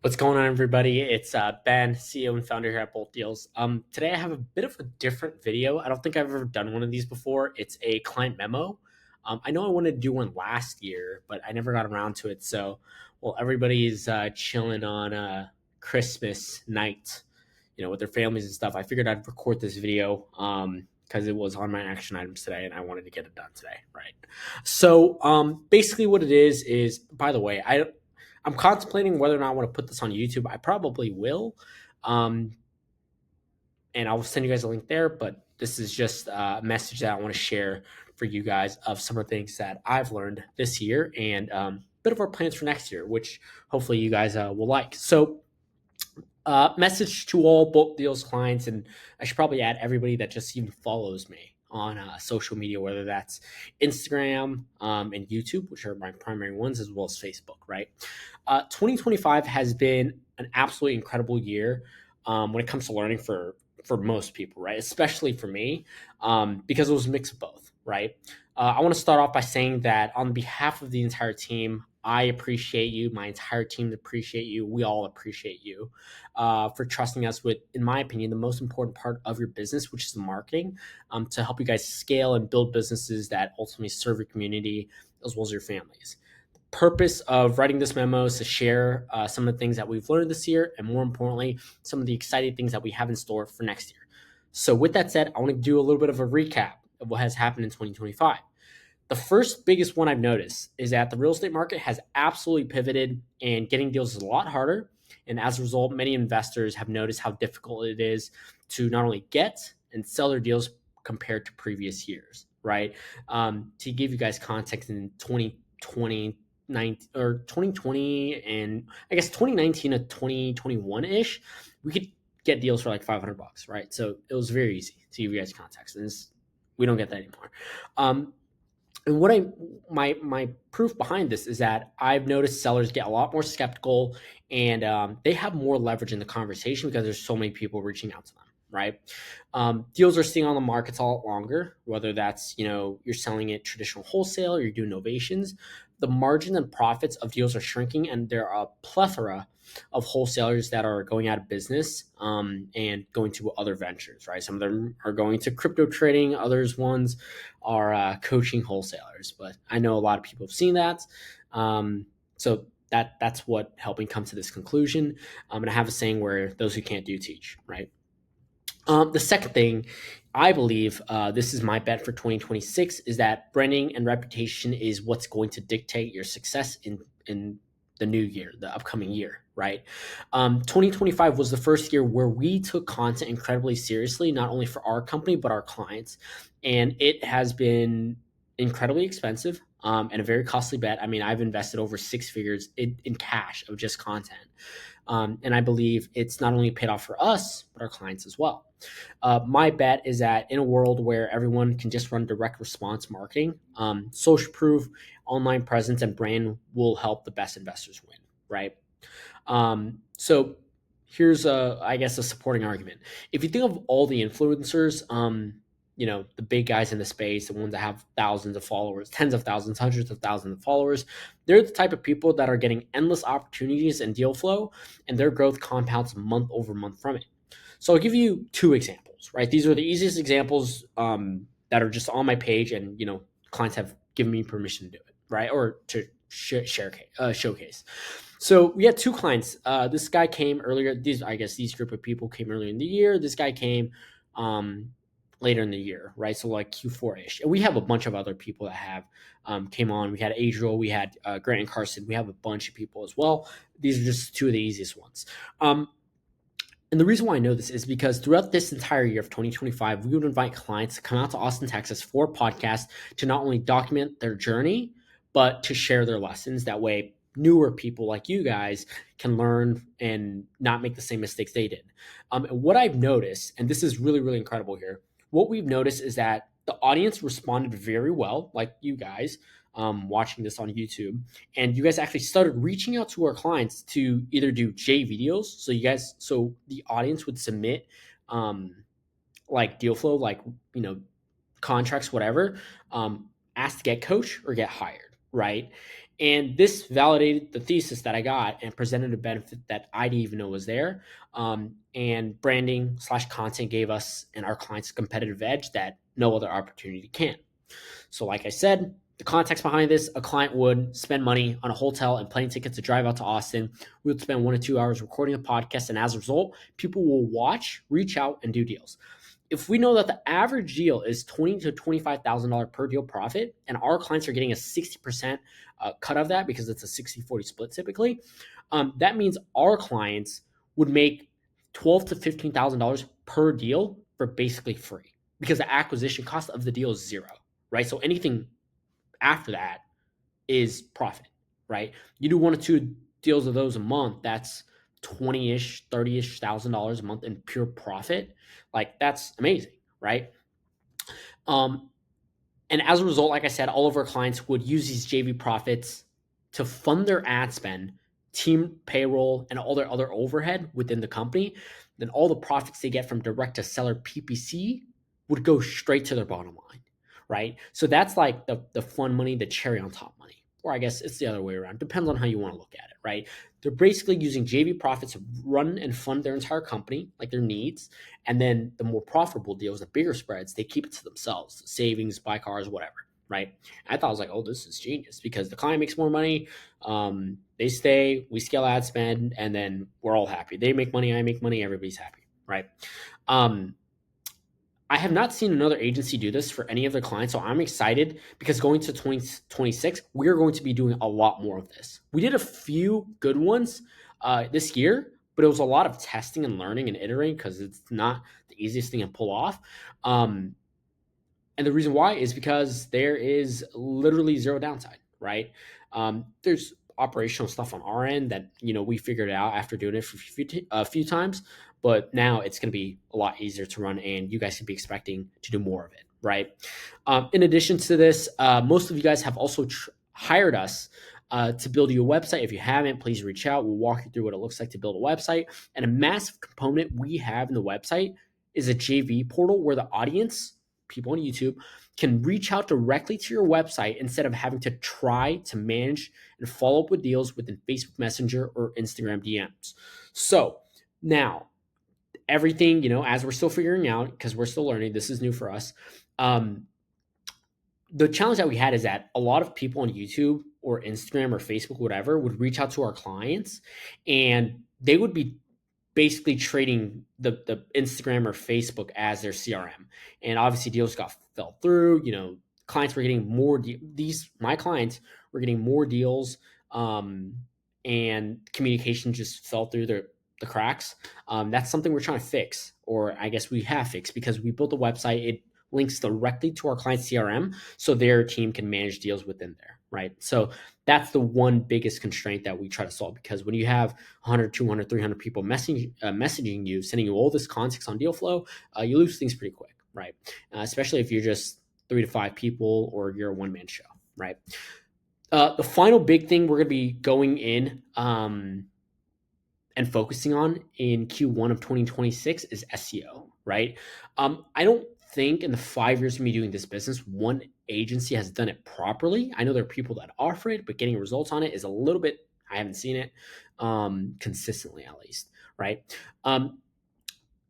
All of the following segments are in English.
What's going on, everybody? It's Ben, CEO and founder here at Bolt Deals. Today I have a bit of a different video. I don't think I've ever done one of these before. It's a client memo. I know I wanted to do one last year, but I never got around to it. So, while everybody's chilling on Christmas night, with their families and stuff, I figured I'd record this video because it was on my action items today, and I wanted to get it done today, right? So, basically, what it is by the way, I'm contemplating whether or not I want to put this on YouTube. I probably will. Um, and I'll send you guys a link there. But this is just a message that I want to share for you guys of some of the things that I've learned this year and a bit of our plans for next year, which hopefully you guys will like. So, message to all Bolt Deals clients, and I should probably add everybody that just even follows me on social media, whether that's Instagram and YouTube, which are my primary ones, as well as Facebook, right? 2025 has been an absolutely incredible year when it comes to learning for most people, right? Especially for me, because it was a mix of both, right? I want to start off by saying that on behalf of the entire team, I appreciate you. My entire team appreciate you. We all appreciate you for trusting us with, in my opinion, the most important part of your business, which is the marketing, to help you guys scale and build businesses that ultimately serve your community as well as your families. The purpose of writing this memo is to share some of the things that we've learned this year, and more importantly, some of the exciting things that we have in store for next year. So, with that said, I want to do a little bit of a recap of what has happened in 2025. The first biggest one I've noticed is that the real estate market has absolutely pivoted and getting deals is a lot harder. And as a result, many investors have noticed how difficult it is to not only get and sell their deals compared to previous years, right? To give you guys context, in 2020, or 2020, and I guess 2019 to 2021 ish, we could get deals for like $500, right? So it was very easy to give you guys context. And we don't get that anymore. And what I my proof behind this is that I've noticed sellers get a lot more skeptical, and they have more leverage in the conversation because there's so many people reaching out to them, right? Deals are staying on the markets a lot longer, whether that's you're selling it traditional wholesale or you're doing novations. The margin and profits of deals are shrinking, and there are a plethora of wholesalers that are going out of business and going to other ventures, right? Some of them are going to crypto trading, others ones are coaching wholesalers. But I know a lot of people have seen that. So that's what helped me come to this conclusion. And I have a saying where those who can't do teach, right? The second thing, I believe, this is my bet for 2026, is that branding and reputation is what's going to dictate your success in the new year, the upcoming year, right? 2025 was the first year where we took content incredibly seriously, not only for our company but our clients, and it has been incredibly expensive. And a very costly bet. I mean, I've invested over six figures in cash of just content. And I believe it's not only paid off for us, but our clients as well. My bet is that in a world where everyone can just run direct response marketing, social proof, online presence, and brand will help the best investors win, right? So here's I guess a supporting argument. If you think of all the influencers, the big guys in the space, the ones that have thousands of followers, tens of thousands, hundreds of thousands of followers, they're the type of people that are getting endless opportunities and deal flow, and their growth compounds month over month from it. So I'll give you two examples, right? These are the easiest examples that are just on my page, and clients have given me permission to do it, right, or to showcase. So we had two clients. This guy came earlier. These group of people came earlier in the year. This guy came um, later in the year, right? So like Q4 ish. And we have a bunch of other people that have came on. We had Adriel, we had Grant and Carson. We have a bunch of people as well. These are just two of the easiest ones. And the reason why I know this is because throughout this entire year of 2025, we would invite clients to come out to Austin, Texas for a podcast to not only document their journey, but to share their lessons. That way, newer people like you guys can learn and not make the same mistakes they did. And what I've noticed, and this is really, really incredible here, what we've noticed is that the audience responded very well, like you guys watching this on YouTube, and you guys actually started reaching out to our clients to either do J videos, so the audience would submit like deal flow, like contracts, whatever, ask to get coached or get hired, right? And this validated the thesis that I got and presented a benefit that I didn't even know was there. And branding slash content gave us and our clients a competitive edge that no other opportunity can. So, like I said, the context behind this, a client would spend money on a hotel and plane tickets to drive out to Austin. We would spend 1 to 2 hours recording a podcast. And as a result, people will watch, reach out, and do deals. If we know that the average deal is $20,000 to $25,000 per deal profit, and our clients are getting a 60% cut of that because it's a 60-40 split typically, that means our clients would make $12,000 to $15,000 per deal for basically free because the acquisition cost of the deal is zero, right? So anything after that is profit, right? You do 1 or 2 deals of those a month, that's 20-ish, 30-ish thousand dollars a month in pure profit. Like that's amazing, right? Um, and as a result, like I said, all of our clients would use these JV profits to fund their ad spend, team payroll, and all their other overhead within the company. Then all the profits they get from direct to seller PPC would go straight to their bottom line, right? So that's like the fun money, the cherry on top money. Or I guess it's the other way around. Depends on how you want to look at it, right? They're basically using JV profits to run and fund their entire company, like their needs, and then the more profitable deals, the bigger spreads, they keep it to themselves, savings, buy cars, whatever, right? I thought I was like, oh, this is genius because the client makes more money. They stay, we scale ad spend, and then we're all happy. They make money, I make money, everybody's happy, right? Um, I have not seen another agency do this for any of their clients, so I'm excited because going to 2026, we're going to be doing a lot more of this. We did a few good ones this year, but it was a lot of testing and learning and iterating because it's not the easiest thing to pull off. Um, and the reason why is because there is literally zero downside, right? There's operational stuff on our end that we figured out after doing it for a few times, but now it's going to be a lot easier to run, and you guys can be expecting to do more of it, right? In addition to this, most of you guys have also hired us to build you a website. If you haven't, please reach out. We'll walk you through what it looks like to build a website. And a massive component we have in the website is a JV portal where the audience, people on YouTube, can reach out directly to your website instead of having to try to manage and follow up with deals within Facebook Messenger or Instagram DMs. So now everything, as we're still figuring out, because we're still learning, this is new for us. The challenge that we had is that a lot of people on YouTube or Instagram or Facebook, whatever, would reach out to our clients and they would be basically trading the Instagram or Facebook as their CRM. And obviously deals fell through, clients were getting more my clients were getting more deals, and communication just fell through the cracks. That's something we're trying to fix, or I guess we have fixed because we built a website. It links directly to our client CRM so their team can manage deals within there, right? So that's the one biggest constraint that we try to solve, because when you have 100, 200, 300 people messaging you, sending you all this context on deal flow, you lose things pretty quick, right? Especially if you're just 3 to 5 people or you're a one-man show, right? The final big thing we're going to be going in and focusing on in Q1 of 2026 is SEO, right? I don't think in the 5 years of me doing this business, one agency has done it properly. I know there are people that offer it, but getting results on it is a little bit, I haven't seen it consistently, at least, right?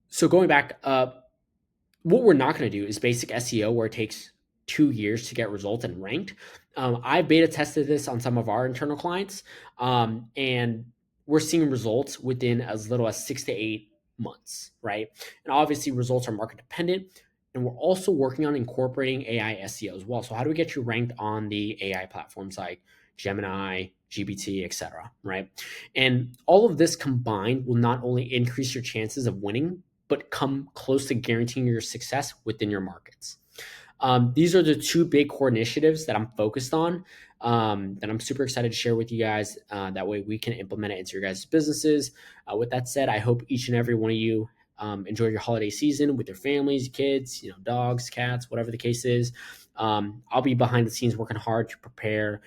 So going back, what we're not going to do is basic SEO where it takes 2 years to get results and ranked. I beta tested this on some of our internal clients, and we're seeing results within as little as 6 to 8 months, right? And obviously, results are market dependent. And we're also working on incorporating AI SEO as well. So how do we get you ranked on the AI platforms like Gemini, GPT, etc., right? And all of this combined will not only increase your chances of winning, but come close to guaranteeing your success within your markets. These are the two big core initiatives that I'm focused on, that I'm super excited to share with you guys. That way we can implement it into your guys' businesses. With that said, I hope each and every one of you enjoy your holiday season with your families, kids, dogs, cats, whatever the case is. I'll be behind the scenes working hard to prepare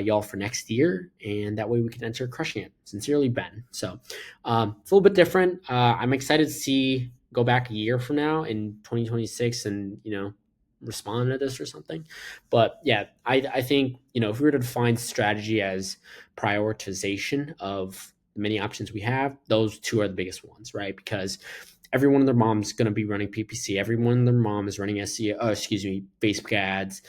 y'all for next year, and that way we can enter crushing it. Sincerely, Ben. So it's a little bit different. I'm excited to go back a year from now in 2026 and respond to this or something. But yeah, I think, if we were to define strategy as prioritization of the many options we have, those two are the biggest ones, right? Because everyone and their mom's going to be running PPC. Everyone and their mom is running SEO, Facebook ads.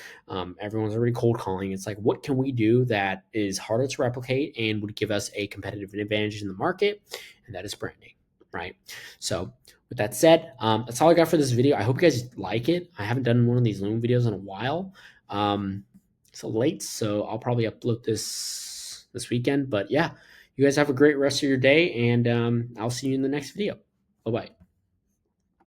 Everyone's already cold calling. It's like, what can we do that is harder to replicate and would give us a competitive advantage in the market? And that is branding, right? So with that said, that's all I got for this video. I hope you guys like it. I haven't done one of these Loom videos in a while. It's a late, so I'll probably upload this weekend. But yeah, you guys have a great rest of your day, and I'll see you in the next video. Bye bye.